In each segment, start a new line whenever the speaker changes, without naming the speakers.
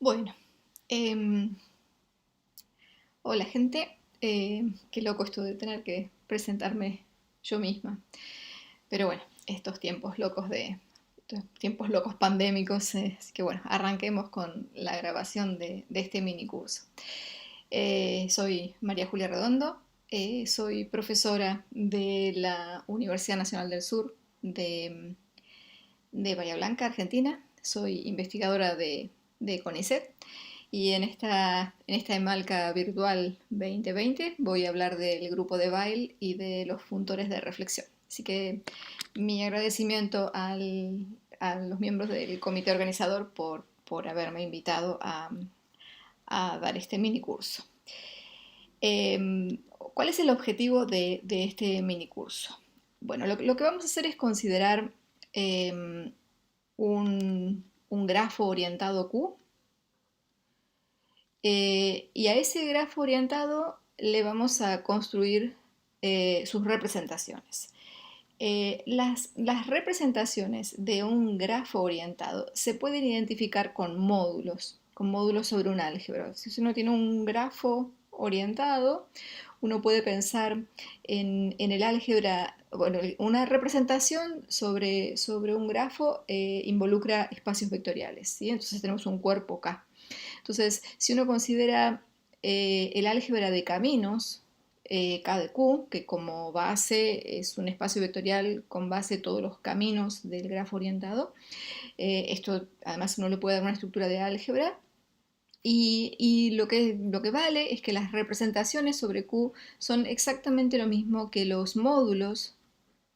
Bueno, em, hola gente. Qué loco esto de tener que presentarme yo misma. Pero bueno, estos tiempos locos pandémicos, así que bueno, arranquemos con la grabación de este mini curso. Soy María Julia Redondo, soy profesora de la Universidad Nacional del Sur de Bahía Blanca, Argentina. Soy investigadora de CONICET. Y en esta Emalca Virtual 2020 voy a hablar del grupo de baile y de los funtores de reflexión. Así que mi agradecimiento a los miembros del comité organizador por haberme invitado a dar este mini curso. ¿Cuál es el objetivo de este mini curso? Bueno, lo que vamos a hacer es considerar eh, un grafo orientado Q. Y a ese grafo orientado le vamos a construir sus representaciones. Las representaciones de un grafo orientado se pueden identificar con módulos sobre un álgebra. Si uno tiene un grafo orientado, uno puede pensar en el álgebra, bueno, una representación sobre un grafo involucra espacios vectoriales, ¿sí? Entonces tenemos un cuerpo K. Entonces, si uno considera el álgebra de caminos, K de Q, que como base es un espacio vectorial con base todos los caminos del grafo orientado, esto además uno le puede dar una estructura de álgebra, y lo que vale es que las representaciones sobre Q son exactamente lo mismo que los módulos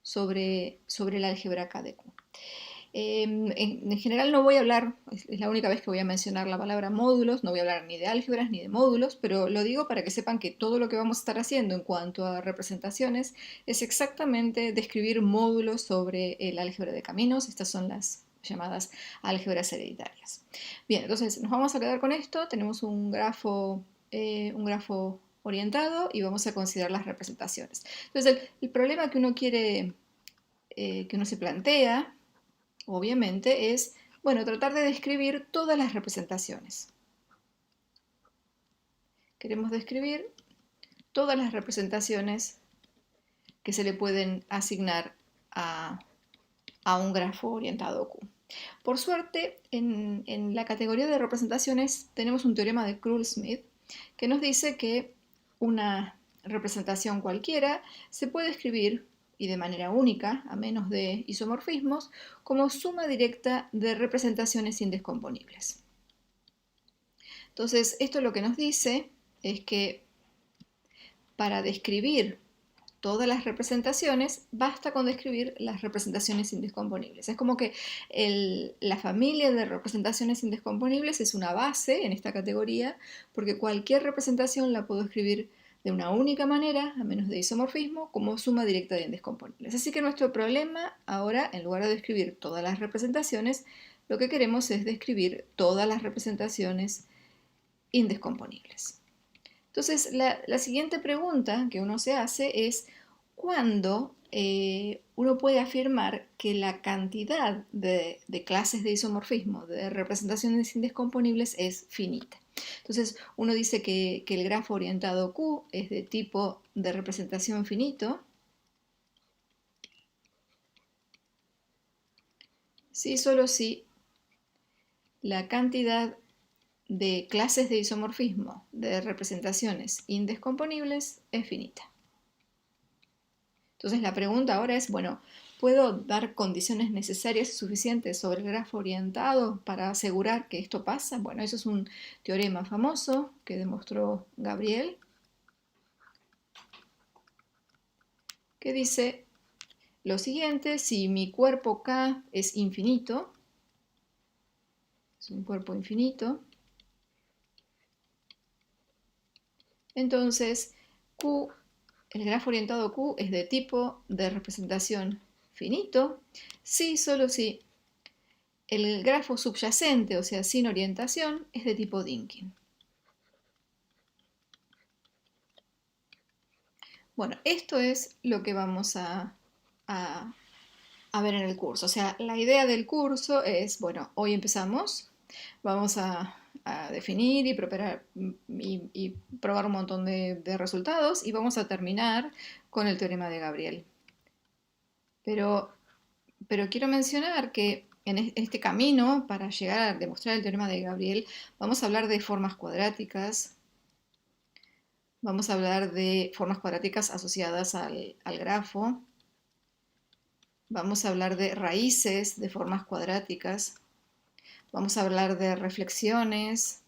sobre el álgebra K de Q. En general no voy a hablar, es la única vez que voy a mencionar la palabra módulos, no voy a hablar ni de álgebras ni de módulos, pero lo digo para que sepan que todo lo que vamos a estar haciendo en cuanto a representaciones es exactamente describir módulos sobre el álgebra de caminos. Estas son las llamadas álgebras hereditarias. Bien, entonces nos vamos a quedar con esto. Tenemos un grafo orientado y vamos a considerar las representaciones. Entonces el problema que uno quiere, que uno se plantea, obviamente, es, bueno, tratar de describir todas las representaciones. Queremos describir todas las representaciones que se le pueden asignar a un grafo orientado Q. Por suerte, en la categoría de representaciones tenemos un teorema de Krull-Smith que nos dice que una representación cualquiera se puede escribir, y de manera única, a menos de isomorfismos, como suma directa de representaciones indescomponibles. Entonces, esto lo que nos dice es que para describir todas las representaciones, basta con describir las representaciones indescomponibles. Es como que la familia de representaciones indescomponibles es una base en esta categoría, porque cualquier representación la puedo escribir de una única manera, a menos de isomorfismo, como suma directa de indescomponibles. Así que nuestro problema ahora, en lugar de describir todas las representaciones, lo que queremos es describir todas las representaciones indescomponibles. Entonces, la siguiente pregunta que uno se hace es, ¿cuándo uno puede afirmar que la cantidad de clases de isomorfismo, de representaciones indescomponibles, es finita? Entonces, uno dice que el grafo orientado Q es de tipo de representación finito si solo si la cantidad de clases de isomorfismo de representaciones indescomponibles es finita. Entonces la pregunta ahora es, bueno, ¿puedo dar condiciones necesarias y suficientes sobre el grafo orientado para asegurar que esto pasa? Bueno, eso es un teorema famoso que demostró Gabriel, que dice lo siguiente: si mi cuerpo K es infinito, es un cuerpo infinito, entonces Q, el grafo orientado Q es de tipo de representación finito, si solo si el grafo subyacente, o sea, sin orientación, es de tipo Dynkin. Bueno, esto es lo que vamos a ver en el curso. O sea, la idea del curso es, bueno, hoy empezamos Vamos a definir y probar un montón de resultados y vamos a terminar con el teorema de Gabriel. Pero, pero quiero mencionar que en este camino, para llegar a demostrar el teorema de Gabriel, vamos a hablar de formas cuadráticas, vamos a hablar de formas cuadráticas asociadas al grafo, vamos a hablar de raíces de formas cuadráticas, vamos a hablar de reflexiones,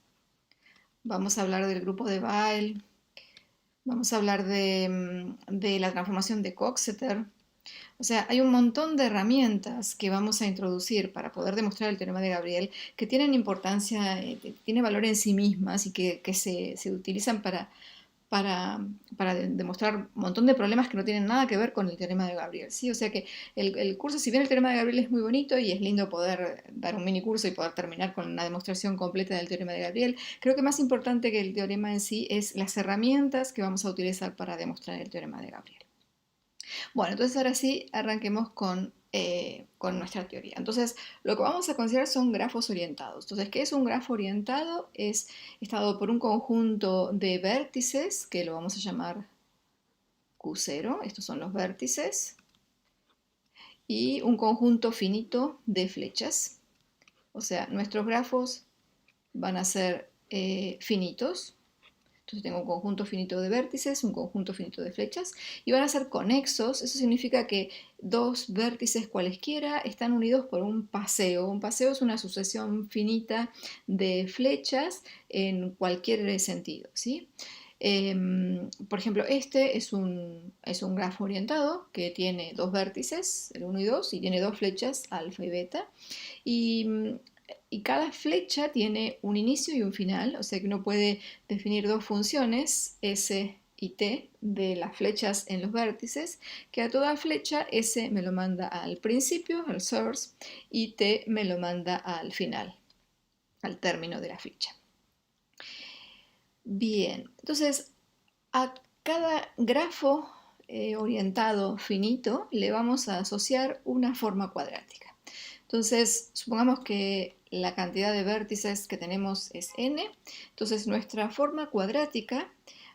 vamos a hablar del grupo de Weyl, vamos a hablar de la transformación de Coxeter. O sea, hay un montón de herramientas que vamos a introducir para poder demostrar el teorema de Gabriel que tienen importancia, tienen valor en sí mismas y que se utilizan para, para demostrar un montón de problemas que no tienen nada que ver con el teorema de Gabriel, ¿sí? O sea que el curso, si bien el teorema de Gabriel es muy bonito y es lindo poder dar un mini curso y poder terminar con una demostración completa del teorema de Gabriel, creo que más importante que el teorema en sí es las herramientas que vamos a utilizar para demostrar el teorema de Gabriel. Bueno, entonces ahora sí arranquemos con nuestra teoría. Entonces, lo que vamos a considerar son grafos orientados. Entonces, ¿qué es un grafo orientado? Es estado por un conjunto de vértices, que lo vamos a llamar Q0, estos son los vértices, y un conjunto finito de flechas. O sea, nuestros grafos van a ser finitos. Entonces tengo un conjunto finito de vértices, un conjunto finito de flechas, y van a ser conexos. Eso significa que dos vértices cualesquiera están unidos por un paseo. Un paseo es una sucesión finita de flechas en cualquier sentido, ¿sí? Por ejemplo, este es un grafo orientado que tiene dos vértices, el 1 y 2, y tiene dos flechas, alfa y beta. Y, y cada flecha tiene un inicio y un final, o sea que uno puede definir dos funciones, S y T, de las flechas en los vértices, que a toda flecha S me lo manda al principio, al source, y T me lo manda al final, al término de la flecha. Bien, entonces a cada grafo orientado finito le vamos a asociar una forma cuadrática. Entonces, supongamos que la cantidad de vértices que tenemos es n, entonces nuestra forma cuadrática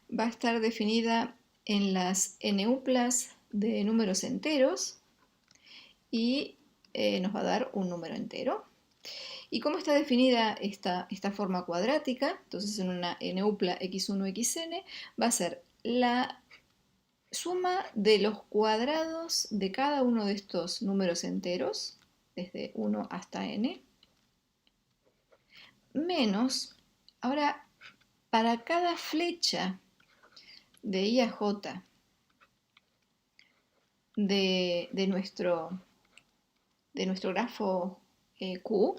va a estar definida en las n-uplas de números enteros y nos va a dar un número entero. ¿Y cómo está definida esta forma cuadrática? Entonces en una n-upla x1, xn va a ser la suma de los cuadrados de cada uno de estos números enteros, desde 1 hasta n, menos, ahora, para cada flecha de I a J de nuestro grafo Q,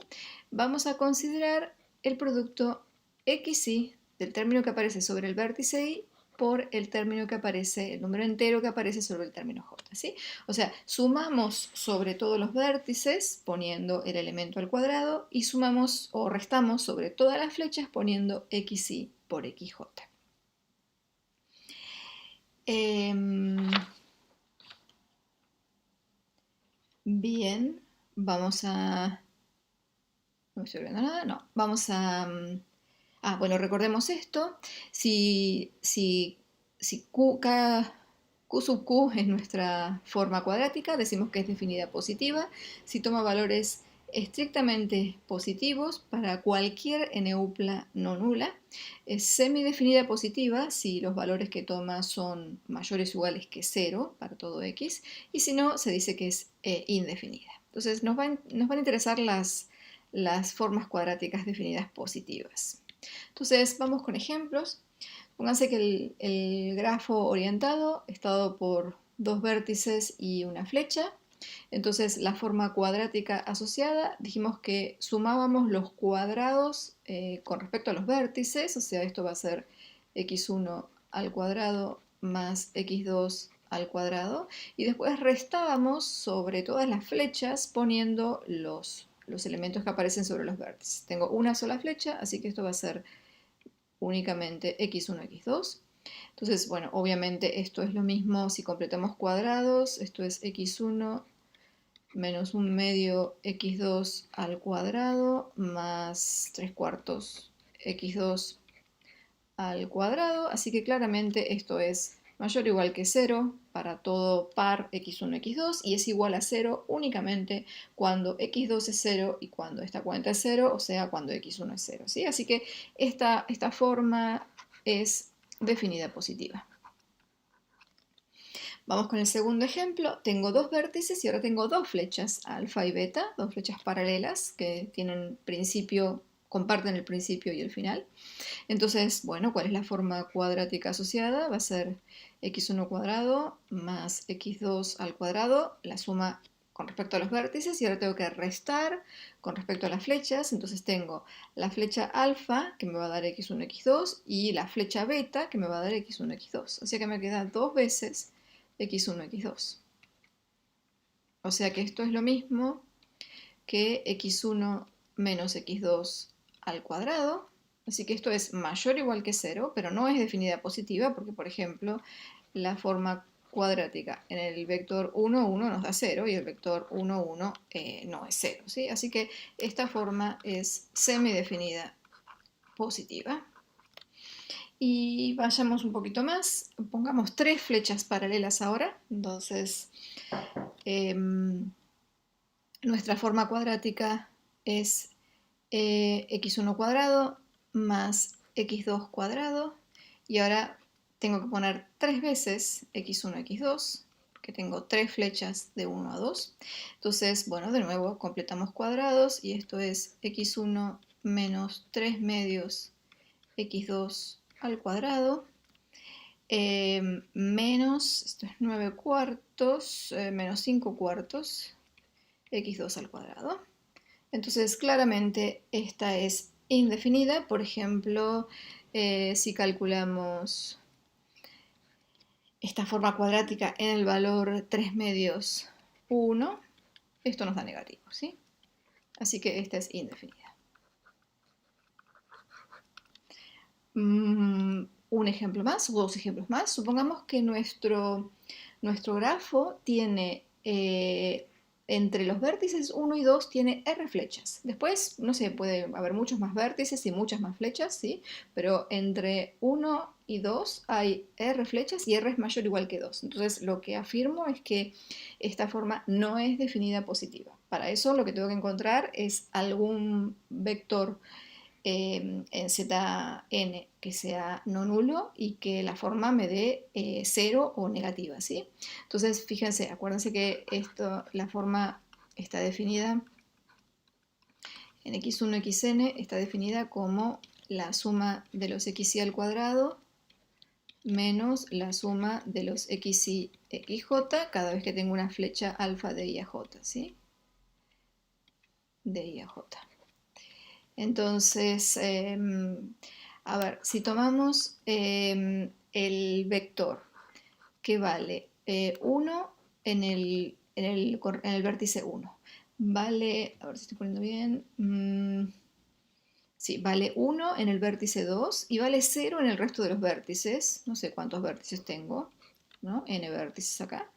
vamos a considerar el producto xy del término que aparece sobre el vértice Y por el término que aparece, el número entero que aparece sobre el término J, ¿sí? O sea, sumamos sobre todos los vértices poniendo el elemento al cuadrado y sumamos o restamos sobre todas las flechas poniendo xy por xj. Bien, vamos a... No estoy viendo nada, no. Vamos a... bueno, recordemos esto. Si Q sub Q es nuestra forma cuadrática, decimos que es definida positiva. Si toma valores estrictamente positivos para cualquier n-upla no nula, es semidefinida positiva si los valores que toma son mayores o iguales que 0 para todo x, y si no, se dice que es indefinida. Entonces nos van a interesar las formas cuadráticas definidas positivas. Entonces vamos con ejemplos. Pónganse que el grafo orientado está dado por dos vértices y una flecha. Entonces la forma cuadrática asociada, dijimos que sumábamos los cuadrados con respecto a los vértices, o sea, esto va a ser x1 al cuadrado más x2 al cuadrado, y después restábamos sobre todas las flechas poniendo los elementos que aparecen sobre los vértices. Tengo una sola flecha, así que esto va a ser únicamente x1, x2. Entonces, bueno, obviamente esto es lo mismo si completamos cuadrados. Esto es x1 menos 1/2 x2 al cuadrado más 3/4 x2 al cuadrado, así que claramente esto es mayor o igual que 0 para todo par x1, x2 y es igual a 0 únicamente cuando x2 es 0 y cuando esta cuenta es 0, o sea, cuando x1 es 0, ¿sí? Así que esta forma es definida positiva. Vamos con el segundo ejemplo. Tengo dos vértices y ahora tengo dos flechas, alfa y beta, dos flechas paralelas que tienen principio, comparten el principio y el final. Entonces, bueno, ¿cuál es la forma cuadrática asociada? Va a ser x1 cuadrado más x2 al cuadrado, la suma con respecto a los vértices, y ahora tengo que restar con respecto a las flechas. Entonces tengo la flecha alfa, que me va a dar x1, x2, y la flecha beta, que me va a dar x1, x2. O sea que me queda dos veces x1, x2. O sea que esto es lo mismo que x1 menos x2 al cuadrado. Así que esto es mayor o igual que 0, pero no es definida positiva porque, por ejemplo, la forma cuadrática en el vector 1, 1 nos da 0 y el vector 1, 1 no es 0, ¿sí? Así que esta forma es semidefinida positiva. Y vayamos un poquito más, pongamos tres flechas paralelas ahora. Entonces, nuestra forma cuadrática es x1 cuadrado más x2 cuadrado, y ahora tengo que poner tres veces x1, x2, porque tengo tres flechas de 1 a 2. Entonces, bueno, de nuevo completamos cuadrados y esto es x1 menos 3 medios x2 al cuadrado, menos, esto es 9 cuartos, menos 5 cuartos x2 al cuadrado. Entonces, claramente esta es indefinida. Por ejemplo, si calculamos esta forma cuadrática en el valor 3 medios 1, esto nos da negativo, ¿sí? Así que esta es indefinida. Un ejemplo más, o dos ejemplos más. Supongamos que nuestro grafo tiene entre los vértices 1 y 2 tiene R flechas. Después, no sé, puede haber muchos más vértices y muchas más flechas, ¿sí? Pero entre 1 y 2 hay R flechas y R es mayor o igual que 2. Entonces, lo que afirmo es que esta forma no es definida positiva. Para eso, lo que tengo que encontrar es algún vector en Zn que sea no nulo y que la forma me dé 0 o negativa, ¿sí? Entonces, fíjense, acuérdense que la forma está definida en x1, xn, está definida como la suma de los xy al cuadrado menos la suma de los xy xj cada vez que tengo una flecha alfa de i a j, ¿sí? De i a j. Entonces, a ver, si tomamos el vector que vale 1 en el vértice 1, vale, a ver si estoy poniendo bien, sí, vale 1 en el vértice 2 y vale 0 en el resto de los vértices, no sé cuántos vértices tengo, ¿no? N vértices acá.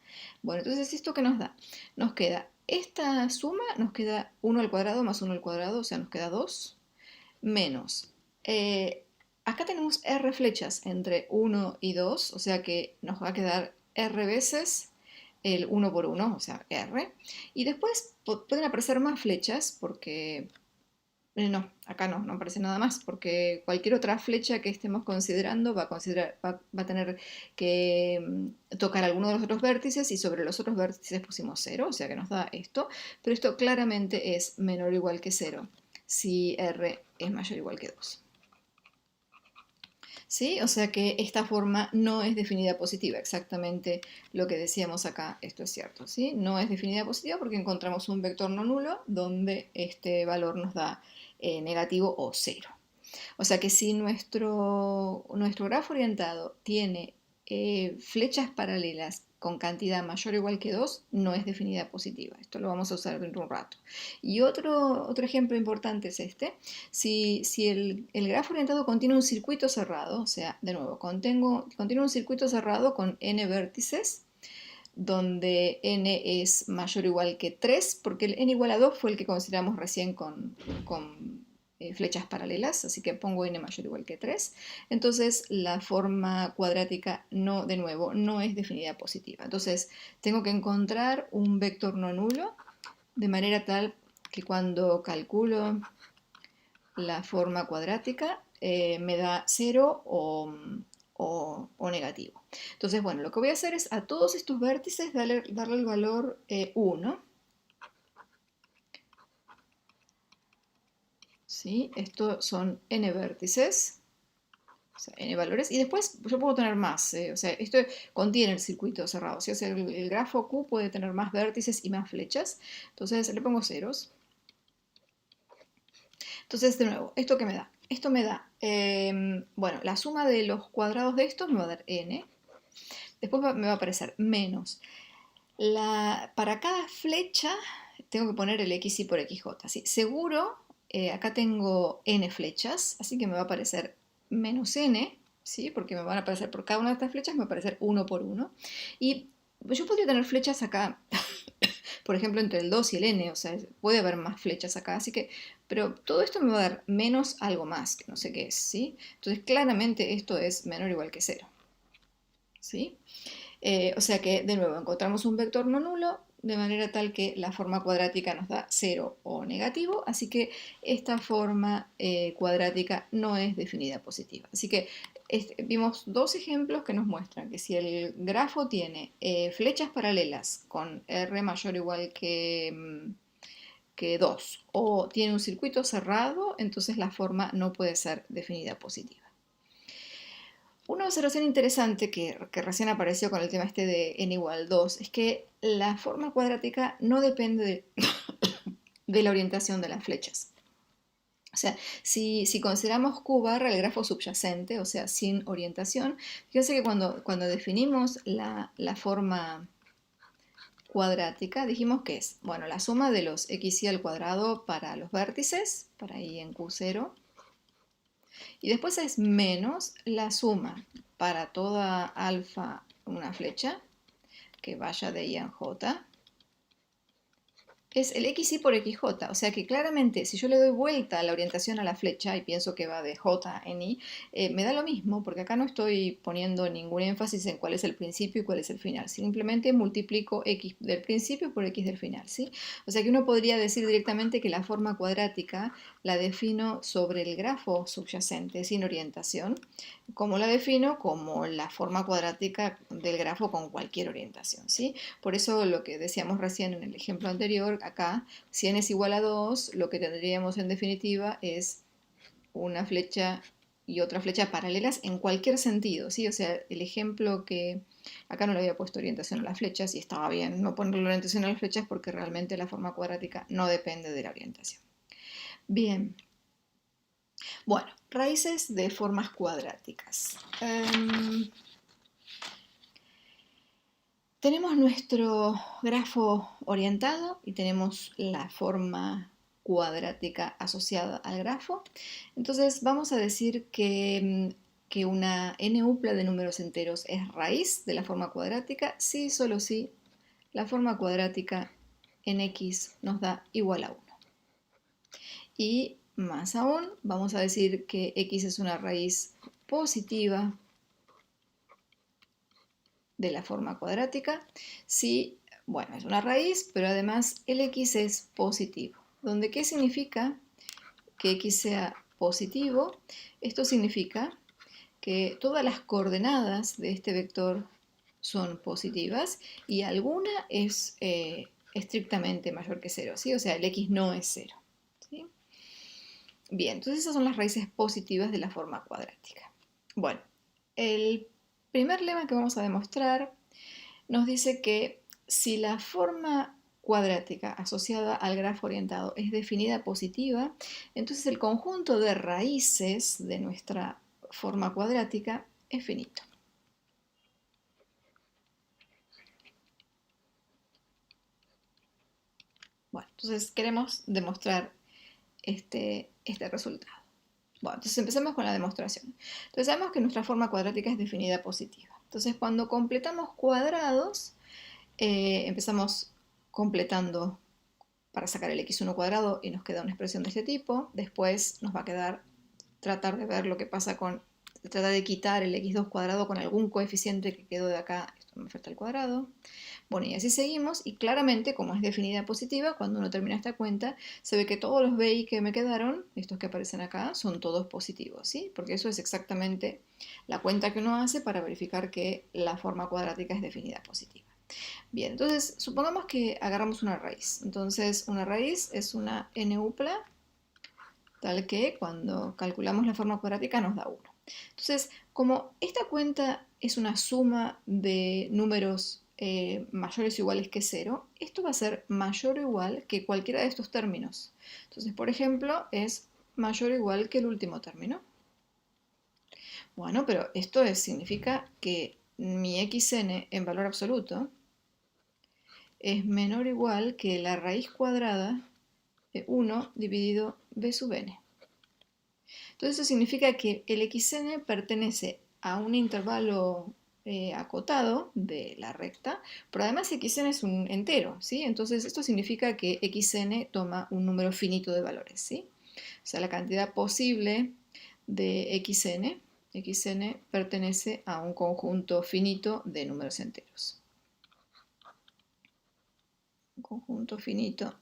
Bueno, entonces, ¿esto qué nos da? Nos queda esta suma, nos queda 1 al cuadrado más 1 al cuadrado, o sea, nos queda 2, menos. Acá tenemos R flechas entre 1 y 2, o sea que nos va a quedar R veces el 1 por 1, o sea, R. Y después pueden aparecer más flechas porque... no, acá no aparece nada más, porque cualquier otra flecha que estemos considerando va a tener que tocar alguno de los otros vértices, y sobre los otros vértices pusimos 0, o sea que nos da esto, pero esto claramente es menor o igual que 0 si R es mayor o igual que 2. ¿Sí? O sea que esta forma no es definida positiva, exactamente lo que decíamos acá, esto es cierto, ¿sí? No es definida positiva porque encontramos un vector no nulo donde este valor nos da negativo o 0. O sea que si nuestro grafo orientado tiene flechas paralelas con cantidad mayor o igual que 2, no es definida positiva. Esto lo vamos a usar dentro de un rato. Y otro ejemplo importante es este. Si el grafo orientado contiene un circuito cerrado, o sea, de nuevo, contiene un circuito cerrado con n vértices, donde n es mayor o igual que 3, porque el n igual a 2 fue el que consideramos recién con flechas paralelas, así que pongo n mayor o igual que 3. Entonces la forma cuadrática no, de nuevo, no es definida positiva. Entonces tengo que encontrar un vector no nulo de manera tal que cuando calculo la forma cuadrática me da 0 o negativo. Entonces, bueno, lo que voy a hacer es a todos estos vértices darle el valor 1. ¿Sí? Estos son n vértices, o sea, n valores, y después yo puedo tener más, o sea, esto contiene el circuito cerrado, ¿sí? O sea, el grafo Q puede tener más vértices y más flechas, entonces le pongo ceros. Entonces, de nuevo, ¿esto qué me da? Esto me da, bueno, la suma de los cuadrados de estos me va a dar n, después me va a aparecer menos. Para cada flecha tengo que poner el xy por xj, ¿sí? Seguro, acá tengo n flechas, así que me va a aparecer menos n, ¿sí? Porque me van a aparecer por cada una de estas flechas, me va a aparecer uno por uno. Y yo podría tener flechas acá, por ejemplo, entre el 2 y el n, o sea, puede haber más flechas acá, así que, pero todo esto me va a dar menos algo más, que no sé qué es, ¿sí? Entonces, claramente esto es menor o igual que 0, ¿sí? O sea que, de nuevo, encontramos un vector no nulo de manera tal que la forma cuadrática nos da 0 o negativo, así que esta forma cuadrática no es definida positiva. Así que vimos dos ejemplos que nos muestran que si el grafo tiene flechas paralelas con r mayor o igual que 2 o tiene un circuito cerrado, entonces la forma no puede ser definida positiva. Una observación interesante que recién apareció con el tema este de n igual 2 es que la forma cuadrática no depende de la orientación de las flechas. O sea, si consideramos Q barra el grafo subyacente, o sea, sin orientación, fíjense que cuando definimos la forma cuadrática, dijimos que es, bueno, la suma de los xy al cuadrado para los vértices, para i en Q0, y después es menos la suma para toda alfa una flecha que vaya de i en j, es el xy por xj, o sea que claramente si yo le doy vuelta a la orientación a la flecha y pienso que va de j en i, me da lo mismo porque acá no estoy poniendo ningún énfasis en cuál es el principio y cuál es el final, simplemente multiplico x del principio por x del final, ¿sí? O sea que uno podría decir directamente que la forma cuadrática la defino sobre el grafo subyacente sin orientación. ¿Cómo la defino? Como la forma cuadrática del grafo con cualquier orientación, ¿sí? Por eso lo que decíamos recién en el ejemplo anterior, acá, si n es igual a 2, lo que tendríamos en definitiva es una flecha y otra flecha paralelas en cualquier sentido, ¿sí? O sea, el ejemplo que acá no le había puesto orientación a las flechas y estaba bien no ponerle orientación a las flechas porque realmente la forma cuadrática no depende de la orientación. Bien. Bueno, raíces de formas cuadráticas. Tenemos nuestro grafo orientado y tenemos la forma cuadrática asociada al grafo. Entonces vamos a decir que una n-upla de números enteros es raíz de la forma cuadrática si solo si la forma cuadrática en x nos da igual a 1. Y más aún, vamos a decir que x es una raíz positiva de la forma cuadrática si, bueno, es una raíz, pero además el x es positivo. ¿Donde qué significa que x sea positivo? Esto significa que todas las coordenadas de este vector son positivas y alguna es estrictamente mayor que 0, ¿sí? O sea, el x no es 0. ¿Sí? Bien, entonces esas son las raíces positivas de la forma cuadrática. Bueno, el primer lema que vamos a demostrar nos dice que si la forma cuadrática asociada al grafo orientado es definida positiva, entonces el conjunto de raíces de nuestra forma cuadrática es finito. Bueno, entonces queremos demostrar este resultado. Bueno, entonces empecemos con la demostración. Entonces sabemos que nuestra forma cuadrática es definida positiva. Entonces cuando completamos cuadrados, Empezamos completando para sacar el x1 cuadrado y nos queda una expresión de este tipo. Después nos va a quedar tratar de ver lo que pasa con, tratar de quitar el x2 cuadrado con algún coeficiente que quedó de acá, esto me falta el cuadrado. Bueno, y así seguimos, y claramente, como es definida positiva, cuando uno termina esta cuenta, se ve que todos los BI que me quedaron, estos que aparecen acá, son todos positivos, ¿sí? Porque eso es exactamente la cuenta que uno hace para verificar que la forma cuadrática es definida positiva. Bien, entonces supongamos que agarramos una raíz. Entonces una raíz es una n-upla, tal que cuando calculamos la forma cuadrática nos da 1. Entonces, como esta cuenta es una suma de números mayores o iguales que 0, esto va a ser mayor o igual que cualquiera de estos términos. Entonces, por ejemplo, es mayor o igual que el último término. Bueno, pero esto significa que mi xn en valor absoluto es menor o igual que la raíz cuadrada de 1 dividido b sub n. Entonces eso significa que el xn pertenece a un intervalo acotado de la recta, pero además xn es un entero, ¿sí? Entonces esto significa que xn toma un número finito de valores, ¿sí? O sea, la cantidad posible de xn pertenece a un conjunto finito de números enteros. Un conjunto finito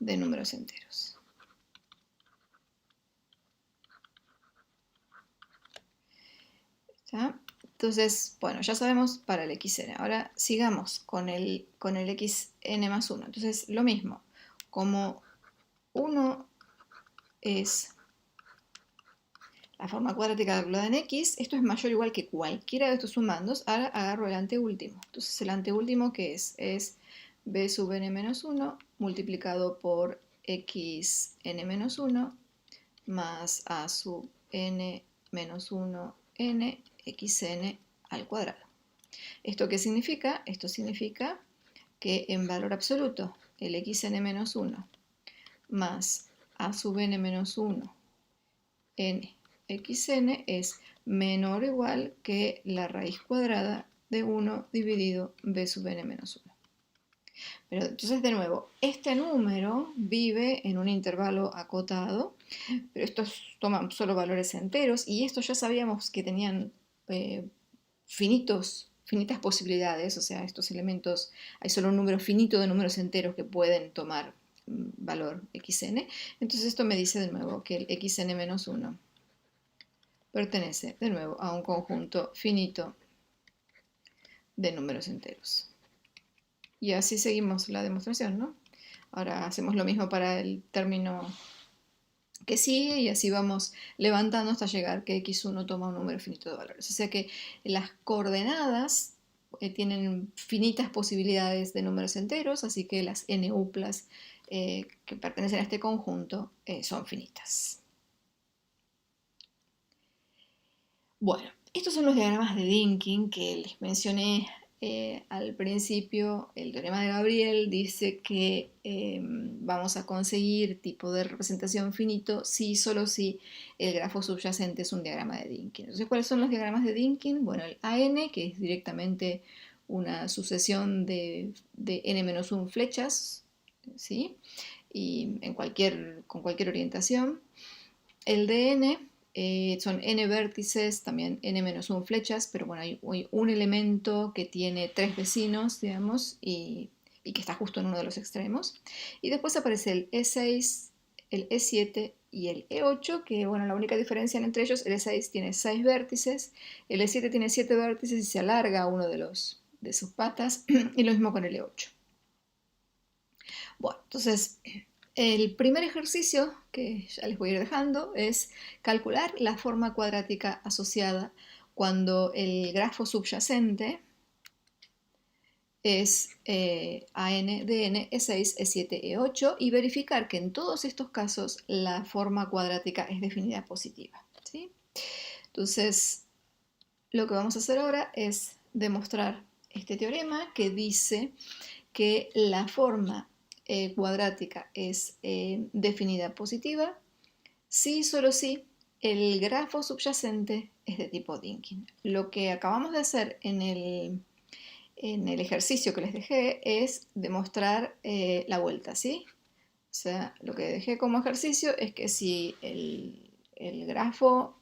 de números enteros. ¿Ya? Entonces, bueno, ya sabemos para el xn. Ahora sigamos con el xn más 1. Entonces, lo mismo. Como 1 es la forma cuadrática calculada en x, esto es mayor o igual que cualquiera de estos sumandos. Ahora agarro el anteúltimo. Entonces, el anteúltimo, ¿qué es? Es b sub n menos 1 multiplicado por xn menos 1 más a sub n menos 1 n xn al cuadrado. ¿Esto qué significa? Esto significa que en valor absoluto el xn menos 1 más a sub n menos 1 n xn es menor o igual que la raíz cuadrada de 1 dividido b sub n menos 1. Pero entonces, de nuevo, este número vive en un intervalo acotado, pero estos toman solo valores enteros, y estos ya sabíamos que tenían finitas posibilidades, o sea, estos elementos, hay solo un número finito de números enteros que pueden tomar valor xn. Entonces esto me dice de nuevo que el xn menos 1 pertenece de nuevo a un conjunto finito de números enteros. Y así seguimos la demostración, ¿no? Ahora hacemos lo mismo para el término que sigue y así vamos levantando hasta llegar que x1 toma un número finito de valores. O sea que las coordenadas tienen finitas posibilidades de números enteros, así que las n-uplas que pertenecen a este conjunto son finitas. Bueno, estos son los diagramas de Dynkin que les mencioné al principio. El teorema de Gabriel dice que vamos a conseguir tipo de representación finito si solo si el grafo subyacente es un diagrama de Dynkin. Entonces, ¿cuáles son los diagramas de Dynkin? Bueno, el AN, que es directamente una sucesión de n-1 flechas, ¿sí? Y con cualquier orientación. El DN son n vértices, también n-1 flechas, pero bueno, hay un elemento que tiene 3 vecinos, digamos, y que está justo en uno de los extremos. Y después aparece el E6, el E7 y el E8, que bueno, la única diferencia entre ellos, el E6 tiene 6 vértices, el E7 tiene 7 vértices y se alarga uno de sus patas, y lo mismo con el E8. Bueno, entonces el primer ejercicio que ya les voy a ir dejando es calcular la forma cuadrática asociada cuando el grafo subyacente es AN, DN, E6, E7, E8 y verificar que en todos estos casos la forma cuadrática es definida positiva, ¿sí? Entonces, lo que vamos a hacer ahora es demostrar este teorema que dice que la forma cuadrática es definida positiva si solo si el grafo subyacente es de tipo Dynkin. Lo que acabamos de hacer en en el ejercicio que les dejé es demostrar la vuelta, ¿sí? O sea, lo que dejé como ejercicio es que si el grafo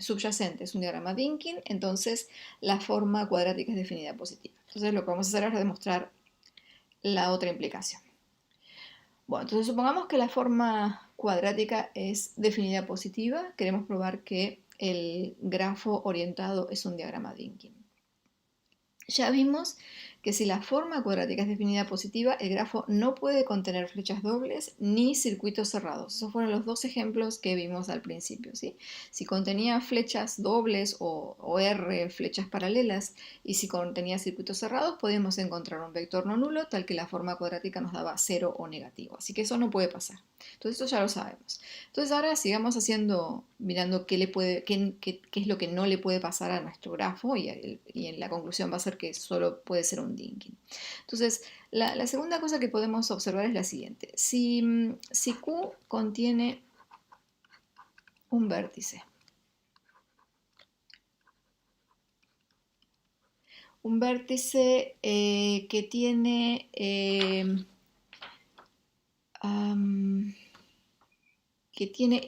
subyacente es un diagrama Dynkin, entonces la forma cuadrática es definida positiva. Entonces lo que vamos a hacer ahora es demostrar la otra implicación. Bueno, entonces supongamos que la forma cuadrática es definida positiva. Queremos probar que el grafo orientado es un diagrama Dynkin. Ya vimos que si la forma cuadrática es definida positiva, el grafo no puede contener flechas dobles ni circuitos cerrados. Esos fueron los dos ejemplos que vimos al principio, ¿sí? Si contenía flechas dobles o R, flechas paralelas, y si contenía circuitos cerrados, podíamos encontrar un vector no nulo tal que la forma cuadrática nos daba 0 o negativo. Así que eso no puede pasar. Entonces eso ya lo sabemos. Entonces ahora sigamos mirando qué es lo que no le puede pasar a nuestro grafo y en la conclusión va a ser que solo puede ser un Dynkin. Entonces, la segunda cosa que podemos observar es la siguiente. Si Q contiene un vértice, que tiene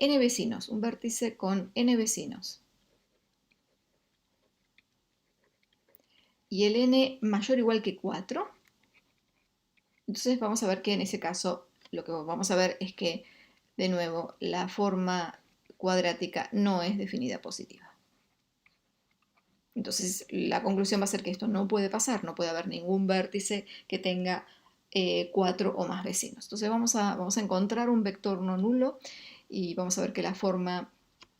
n vecinos, un vértice con n vecinos, y el n mayor o igual que 4, entonces vamos a ver que en ese caso lo que vamos a ver es que, de nuevo, la forma cuadrática no es definida positiva. Entonces la conclusión va a ser que esto no puede pasar, no puede haber ningún vértice que tenga 4 o más vecinos. Entonces vamos a encontrar un vector no nulo y vamos a ver que la forma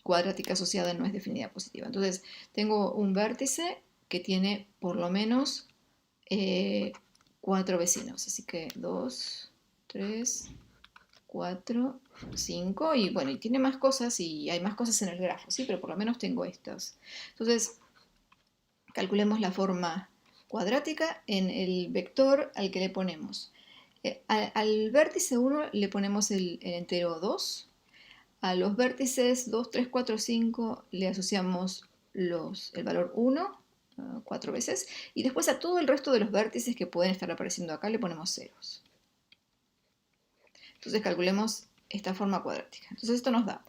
cuadrática asociada no es definida positiva. Entonces tengo un vértice que tiene por lo menos 4 vecinos, así que 2, 3, 4, 5 y bueno, y tiene más cosas y hay más cosas en el grafo, ¿sí? Pero por lo menos tengo estos. Entonces calculemos la forma cuadrática en el vector al que le ponemos. Al vértice 1 le ponemos el entero 2. A los vértices 2, 3, 4, 5 le asociamos el valor 1, 4 veces. Y después a todo el resto de los vértices que pueden estar apareciendo acá le ponemos ceros. Entonces calculemos esta forma cuadrática. Entonces esto nos da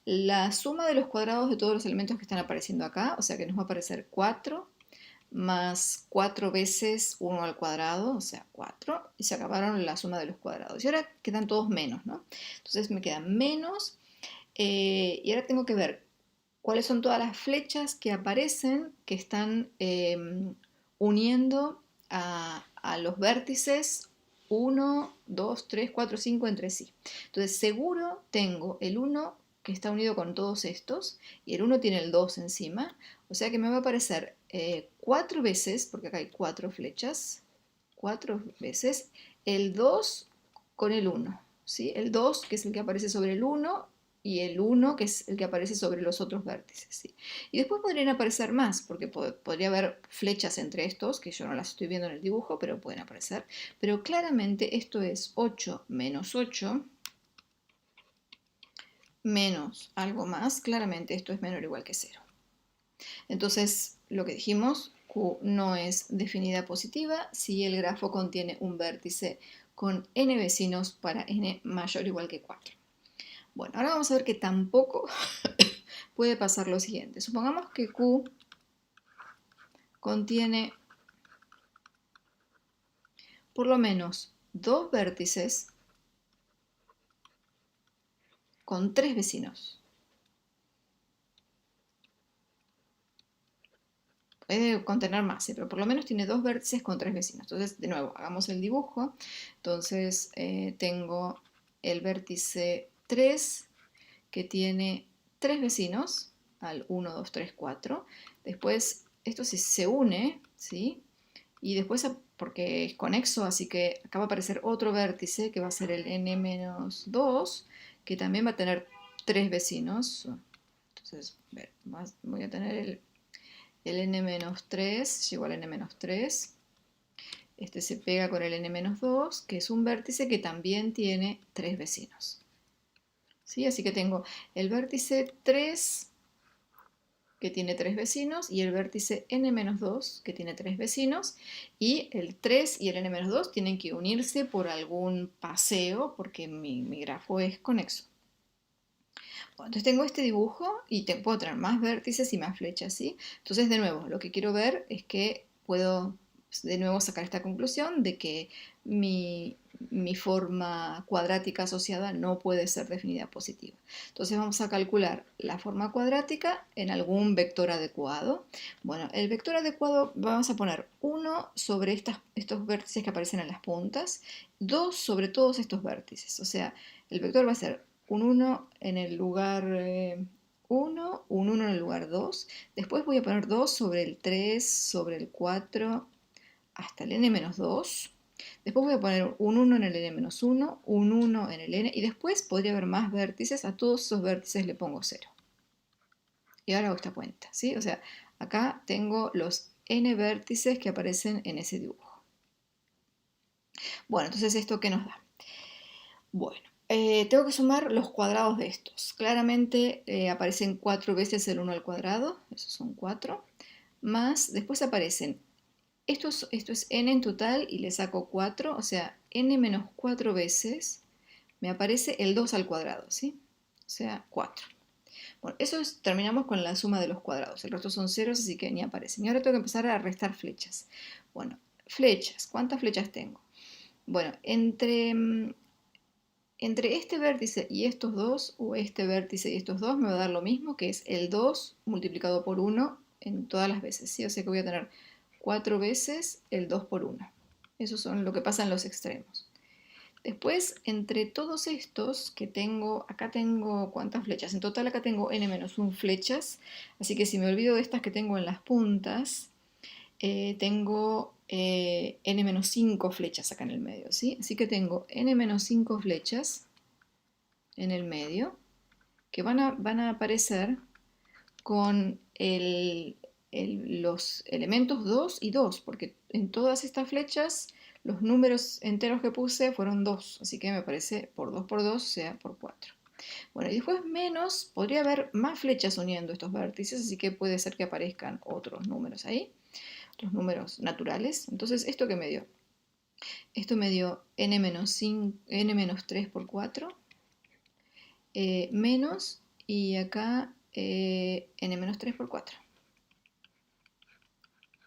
la suma de los cuadrados de todos los elementos que están apareciendo acá, o sea que nos va a aparecer 4 más 4 veces 1 al cuadrado, o sea 4, y se acabaron la suma de los cuadrados. Y ahora quedan todos menos, ¿no? Entonces me quedan menos, y ahora tengo que ver cuáles son todas las flechas que aparecen, que están uniendo a los vértices 1, 2, 3, 4, 5 entre sí. Entonces seguro tengo el 1 que está unido con todos estos, y el 1 tiene el 2 encima, o sea que me va a aparecer 4 veces, porque acá hay 4 flechas, 4 veces el 2 con el 1, ¿sí? El 2 que es el que aparece sobre el 1 y el 1 que es el que aparece sobre los otros vértices, ¿sí? Y después podrían aparecer más, porque podría haber flechas entre estos, que yo no las estoy viendo en el dibujo, pero pueden aparecer. Pero claramente esto es 8 menos 8 menos algo más, claramente esto es menor o igual que 0. Entonces, lo que dijimos, Q no es definida positiva si el grafo contiene un vértice con n vecinos para n mayor o igual que 4. Bueno, ahora vamos a ver que tampoco puede pasar lo siguiente. Supongamos que Q contiene por lo menos 2 vértices con 3 vecinos. Puede contener más, ¿sí? Pero por lo menos tiene 2 vértices con 3 vecinos. Entonces, de nuevo, hagamos el dibujo. Entonces, tengo el vértice 3 que tiene 3 vecinos, al 1, 2, 3, 4. Después, esto se une, ¿sí? Y después, porque es conexo, así que acá va a aparecer otro vértice que va a ser el n-2, que también va a tener 3 vecinos. Entonces, voy a tener el n-3 igual a n-3. Este se pega con el n-2, que es un vértice que también tiene 3 vecinos. ¿Sí? Así que tengo el vértice 3 que tiene 3 vecinos, y el vértice n-2, que tiene 3 vecinos, y el 3 y el n-2 tienen que unirse por algún paseo, porque mi grafo es conexo. Bueno, entonces tengo este dibujo y puedo tener más vértices y más flechas, ¿sí? Entonces, de nuevo, lo que quiero ver es que puedo, de nuevo, sacar esta conclusión de que mi forma cuadrática asociada no puede ser definida positiva. Entonces vamos a calcular la forma cuadrática en algún vector adecuado. Bueno, el vector adecuado vamos a poner 1 sobre estos vértices que aparecen en las puntas, 2 sobre todos estos vértices. O sea, el vector va a ser un 1 en el lugar 1, un 1 en el lugar 2. Después voy a poner 2 sobre el 3, sobre el 4, hasta el n-2. Después voy a poner un 1 en el n-1, un 1 en el n, y después podría haber más vértices. A todos esos vértices le pongo 0. Y ahora hago esta cuenta, ¿sí? O sea, acá tengo los n vértices que aparecen en ese dibujo. Bueno, entonces, ¿esto qué nos da? Bueno, tengo que sumar los cuadrados de estos. Claramente aparecen 4 veces el 1 al cuadrado, esos son 4, más después aparecen, esto es n en total y le saco 4, o sea, n menos 4 veces me aparece el 2 al cuadrado, ¿sí? O sea, 4. Bueno, terminamos con la suma de los cuadrados, el resto son ceros, así que ni aparecen. Y ahora tengo que empezar a restar flechas. Bueno, flechas, ¿cuántas flechas tengo? Bueno, entre este vértice y estos dos, o este vértice y estos dos, me va a dar lo mismo, que es el 2 multiplicado por 1 en todas las veces, ¿sí? O sea que voy a tener 4 veces el 2 por 1. Eso son lo que pasa en los extremos. Después, entre todos estos que tengo, acá tengo, ¿cuántas flechas? En total acá tengo n-1 flechas, así que si me olvido de estas que tengo en las puntas, tengo n-5 flechas acá en el medio, ¿sí? Así que tengo n-5 flechas en el medio que van a aparecer con los elementos 2 y 2, porque en todas estas flechas los números enteros que puse fueron 2, así que me parece por 2, o sea, por 4. Bueno, y después menos, podría haber más flechas uniendo estos vértices, así que puede ser que aparezcan otros números ahí, otros números naturales. Entonces, ¿esto qué me dio? Esto me dio n-3 por 4, menos, y acá n-3 por 4.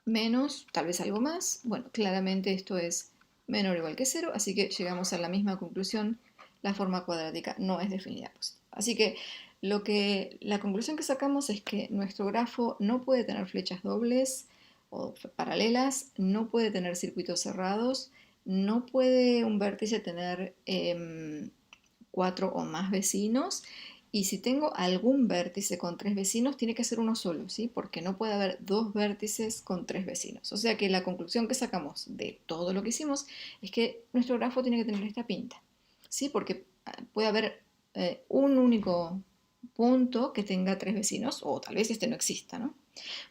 Menos, tal vez algo más. Bueno, claramente esto es menor o igual que 0, así que llegamos a la misma conclusión. La forma cuadrática no es definida positiva. Así que la conclusión que sacamos es que nuestro grafo no puede tener flechas dobles o paralelas, no puede tener circuitos cerrados, no puede un vértice tener 4 o más vecinos, y si tengo algún vértice con 3 vecinos, tiene que ser uno solo, ¿sí? Porque no puede haber 2 vértices con 3 vecinos. O sea que la conclusión que sacamos de todo lo que hicimos es que nuestro grafo tiene que tener esta pinta, ¿sí? Porque puede haber un único punto que tenga 3 vecinos, o tal vez este no exista, ¿no?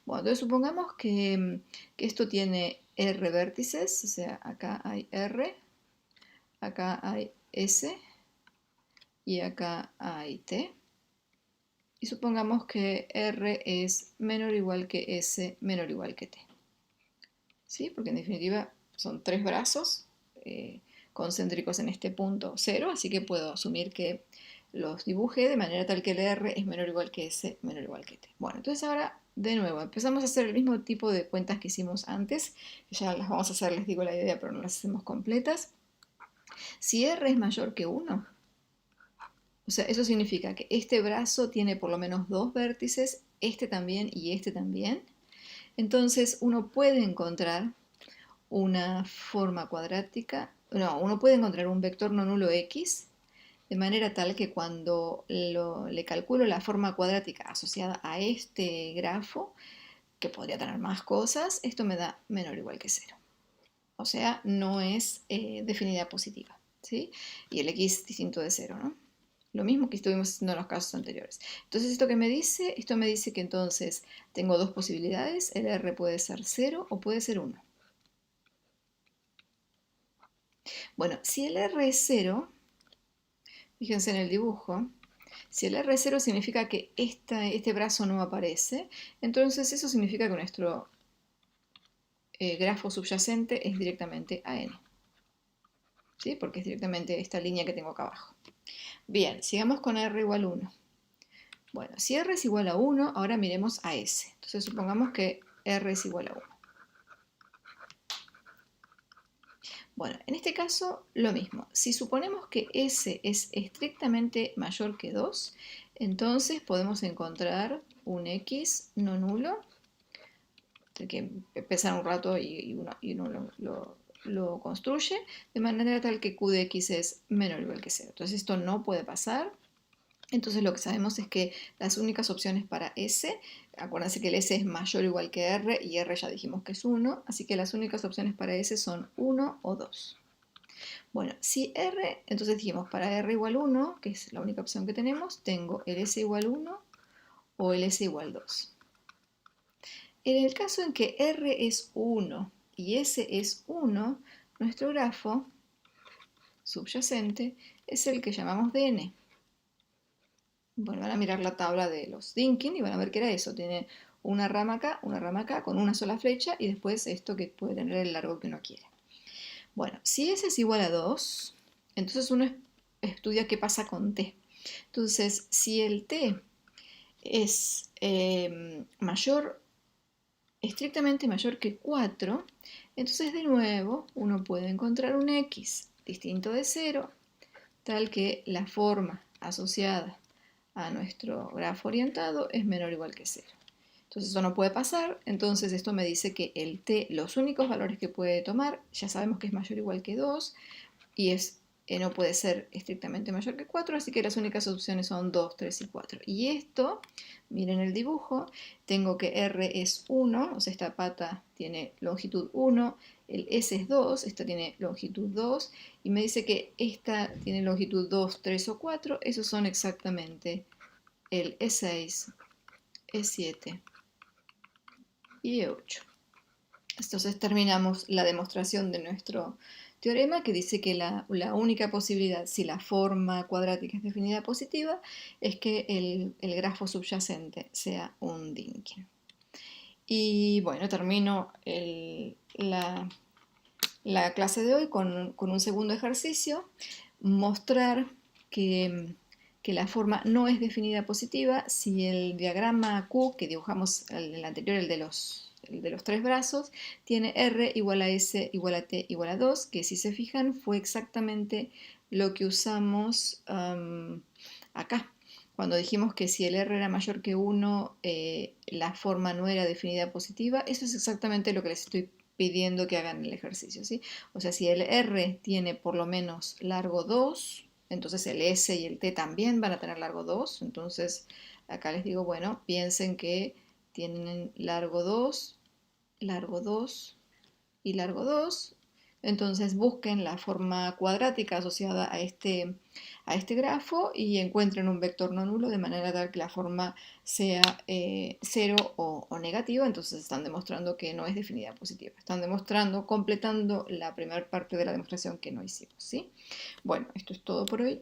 Bueno, entonces supongamos que esto tiene R vértices, o sea, acá hay R, acá hay S, y acá hay t. Y supongamos que r es menor o igual que s menor o igual que t. ¿Sí? Porque en definitiva son 3 brazos concéntricos en este punto 0, así que puedo asumir que los dibujé de manera tal que el r es menor o igual que s menor o igual que t. Bueno, entonces ahora de nuevo empezamos a hacer el mismo tipo de cuentas que hicimos antes. Ya las vamos a hacer, les digo la idea, pero no las hacemos completas. Si r es mayor que 1, o sea, eso significa que este brazo tiene por lo menos 2 vértices, este también y este también. Entonces uno puede encontrar una forma cuadrática, no, uno puede encontrar un vector no nulo x, de manera tal que cuando le calculo la forma cuadrática asociada a este grafo, que podría tener más cosas, esto me da menor o igual que 0. O sea, no es definida positiva, ¿sí? Y el x distinto de 0, ¿no? Lo mismo que estuvimos haciendo en los casos anteriores. Entonces, ¿esto qué me dice? Esto me dice que entonces tengo dos posibilidades. El r puede ser 0 o puede ser 1. Bueno, si el r es 0, fíjense en el dibujo, Si el R0 significa que este brazo no aparece, entonces eso significa que nuestro grafo subyacente es directamente AN, ¿sí? Porque es directamente esta línea que tengo acá abajo. Bien, sigamos con R igual 1. Bueno, si R es igual a 1, ahora miremos a S. Entonces supongamos que R es igual a 1. Bueno, en este caso lo mismo. Si suponemos que S es estrictamente mayor que 2, entonces podemos encontrar un X no nulo, que pesa un rato y uno lo construye, de manera tal que Q de X es menor o igual que 0. Entonces esto no puede pasar. Entonces lo que sabemos es que las únicas opciones para S, acuérdense que el S es mayor o igual que R y R ya dijimos que es 1, así que las únicas opciones para S son 1 o 2. Bueno, si R, entonces dijimos para R igual 1, que es la única opción que tenemos, tengo el S igual 1 o el S igual 2. En el caso en que R es 1 y S es 1, nuestro grafo subyacente es el que llamamos DN. Bueno, van a mirar la tabla de los Dynkin y van a ver que era eso. Tiene una rama acá, con una sola flecha y después esto que puede tener el largo que uno quiere. Bueno, si S es igual a 2, entonces uno estudia qué pasa con T. Entonces, si el T es estrictamente mayor que 4, entonces de nuevo uno puede encontrar un X distinto de 0, tal que la forma asociada a nuestro grafo orientado es menor o igual que 0. Entonces eso no puede pasar, entonces esto me dice que el t, los únicos valores que puede tomar, ya sabemos que es mayor o igual que 2 y no puede ser estrictamente mayor que 4, así que las únicas opciones son 2, 3 y 4. Y esto, miren el dibujo, tengo que R es 1, o sea, esta pata tiene longitud 1, el S es 2, esta tiene longitud 2, y me dice que esta tiene longitud 2, 3 o 4, esos son exactamente el E6, E7 y E8. Entonces terminamos la demostración de nuestro teorema que dice que la única posibilidad, si la forma cuadrática es definida positiva, es que el grafo subyacente sea un Dynkin. Y bueno, termino la clase de hoy con un segundo ejercicio, mostrar que la forma no es definida positiva si el diagrama Q que dibujamos el anterior, el de los tres brazos, tiene R igual a S igual a T igual a 2, que si se fijan fue exactamente lo que usamos acá. Cuando dijimos que si el R era mayor que 1, la forma no era definida positiva, eso es exactamente lo que les estoy pidiendo que hagan el ejercicio, ¿sí? O sea, si el R tiene por lo menos largo 2, entonces el S y el T también van a tener largo 2. Entonces, acá les digo, bueno, piensen que tienen largo 2 y largo 2. Entonces busquen la forma cuadrática asociada a este grafo y encuentren un vector no nulo de manera tal que la forma sea 0 o negativa. Entonces están demostrando que no es definida positiva. Están demostrando, completando la primera parte de la demostración que no hicimos, ¿sí? Bueno, esto es todo por hoy.